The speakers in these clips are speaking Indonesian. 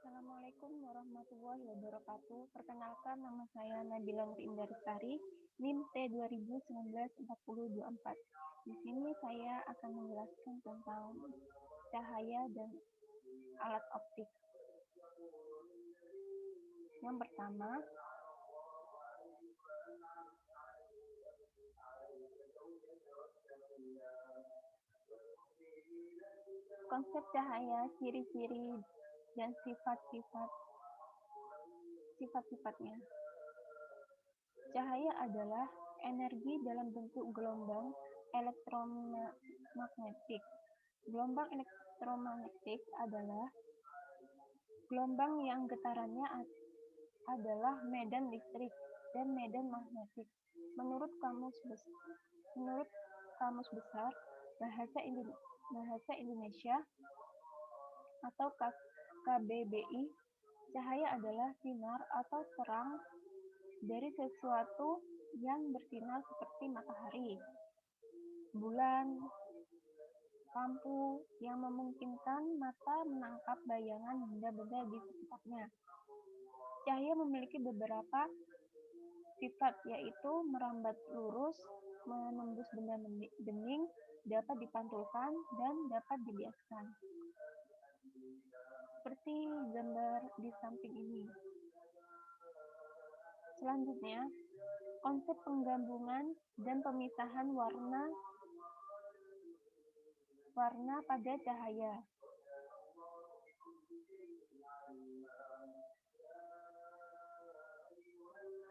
Assalamualaikum warahmatullahi wabarakatuh. Perkenalkan, nama saya Nabila Indarisari, NIM T20194024. Di sini saya akan menjelaskan tentang cahaya dan alat optik. Yang pertama, konsep cahaya, ciri-ciri dan sifat-sifatnya. Cahaya adalah energi dalam bentuk gelombang elektromagnetik. Gelombang elektromagnetik adalah gelombang yang getarannya adalah medan listrik dan medan magnetik. Menurut Kamus Besar Bahasa Indonesia atau KBBI, cahaya adalah sinar atau terang dari sesuatu yang bersinar seperti matahari, bulan, lampu yang memungkinkan mata menangkap bayangan benda-benda di sekitarnya. Cahaya memiliki beberapa sifat, yaitu merambat lurus, menembus benda bening, dapat dipantulkan, dan dapat dibiaskan. Seperti gambar di samping ini. Selanjutnya, konsep penggabungan dan pemisahan warna pada cahaya.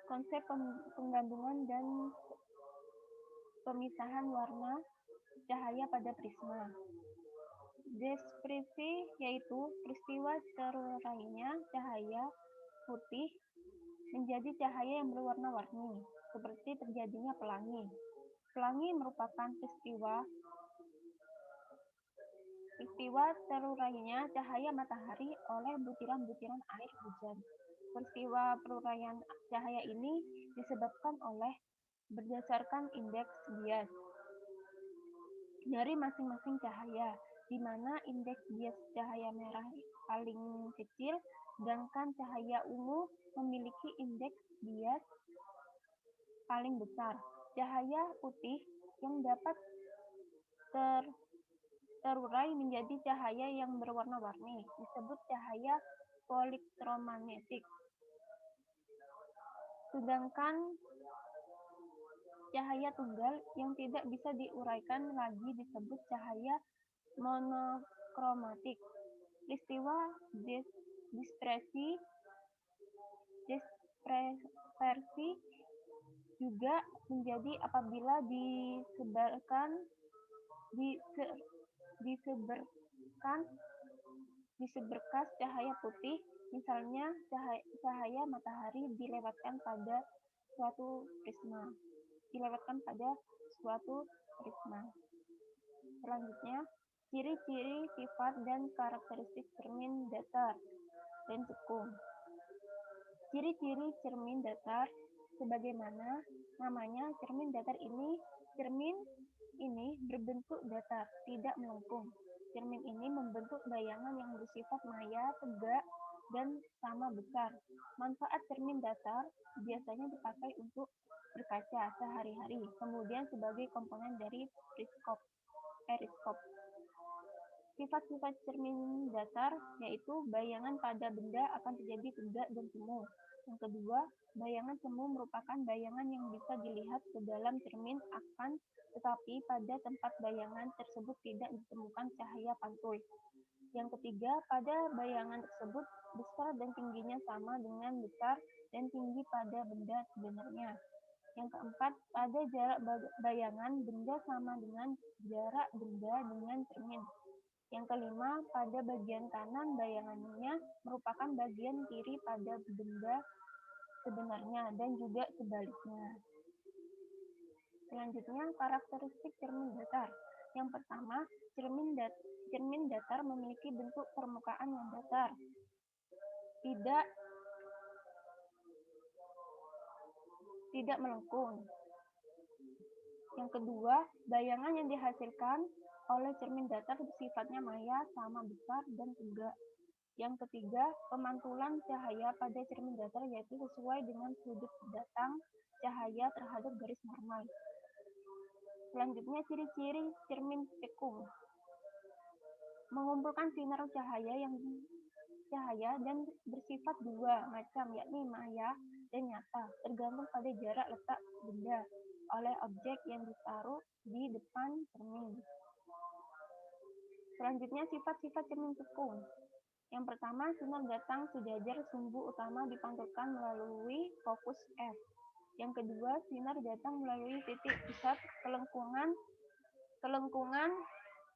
Konsep penggabungan dan pemisahan warna cahaya pada prisma. Deskripsi yaitu peristiwa terurainya cahaya putih menjadi cahaya yang berwarna-warni, seperti terjadinya pelangi. Pelangi merupakan peristiwa terurainya cahaya matahari oleh butiran-butiran air hujan. Peristiwa peruraian cahaya ini disebabkan oleh berdasarkan indeks bias dari masing-masing cahaya, di mana indeks bias cahaya merah paling kecil, sedangkan cahaya ungu memiliki indeks bias paling besar. Cahaya putih yang dapat terurai menjadi cahaya yang berwarna-warni disebut cahaya polikromatik. Sedangkan cahaya tunggal yang tidak bisa diuraikan lagi disebut cahaya monokromatik. Peristiwa dispersi juga menjadi apabila diseberkas cahaya putih, misalnya cahaya matahari dilewatkan pada suatu prisma. Selanjutnya, ciri-ciri, sifat, dan karakteristik cermin datar dan cekung. Ciri-ciri cermin datar, sebagaimana namanya, cermin datar cermin ini berbentuk datar, tidak melengkung. Cermin ini membentuk bayangan yang bersifat maya, tegak, dan sama besar. Manfaat cermin datar biasanya dipakai untuk berkaca sehari-hari, kemudian sebagai komponen dari periskop. Sifat-sifat cermin datar yaitu bayangan pada benda akan terjadi tegak dan semu. Yang kedua, bayangan semu merupakan bayangan yang bisa dilihat ke dalam cermin tetapi pada tempat bayangan tersebut tidak ditemukan cahaya pantul. Yang ketiga, pada bayangan tersebut besar dan tingginya sama dengan besar dan tinggi pada benda sebenarnya. Yang keempat, pada jarak bayangan benda sama dengan jarak benda dengan cermin. Yang kelima, pada bagian kanan bayangannya merupakan bagian kiri pada benda sebenarnya dan juga sebaliknya. Selanjutnya, karakteristik cermin datar. Yang pertama, cermin datar memiliki bentuk permukaan yang datar, tidak melengkung. Yang kedua, bayangan yang dihasilkan oleh cermin datar sifatnya maya, sama besar, dan tegak. Yang ketiga, pemantulan cahaya pada cermin datar yaitu sesuai dengan sudut datang cahaya terhadap garis normal. Selanjutnya, ciri-ciri cermin cekung. Mengumpulkan sinar cahaya dan bersifat dua macam, yakni maya dan nyata, tergantung pada jarak letak benda oleh objek yang ditaruh di depan cermin. Selanjutnya, sifat-sifat cermin cekung. Yang pertama, sinar datang sejajar sumbu utama dipantulkan melalui fokus F. Yang kedua, sinar datang melalui titik pusat kelengkungan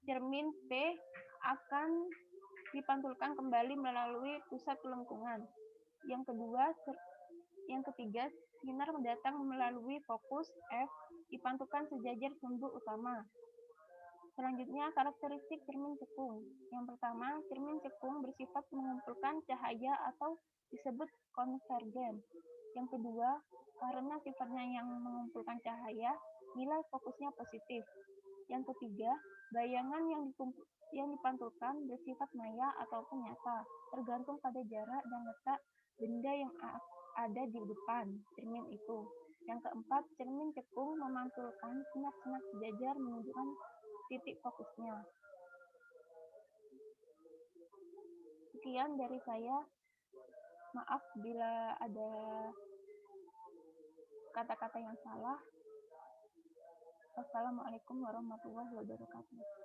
cermin P akan dipantulkan kembali melalui pusat kelengkungan. Yang ketiga, sinar datang melalui fokus F dipantulkan sejajar sumbu utama. Selanjutnya, karakteristik cermin cekung. Yang pertama, cermin cekung bersifat mengumpulkan cahaya atau disebut konvergen. Yang kedua, karena sifatnya yang mengumpulkan cahaya, nilai fokusnya positif. Yang ketiga, bayangan yang dipantulkan bersifat maya ataupun nyata, tergantung pada jarak dan letak benda yang ada di depan cermin itu. Yang keempat, cermin cekung memantulkan sinar-sinar sejajar menunjukkan titik fokusnya. Sekian dari saya. Maaf bila ada kata-kata yang salah. Wassalamualaikum warahmatullahi wabarakatuh.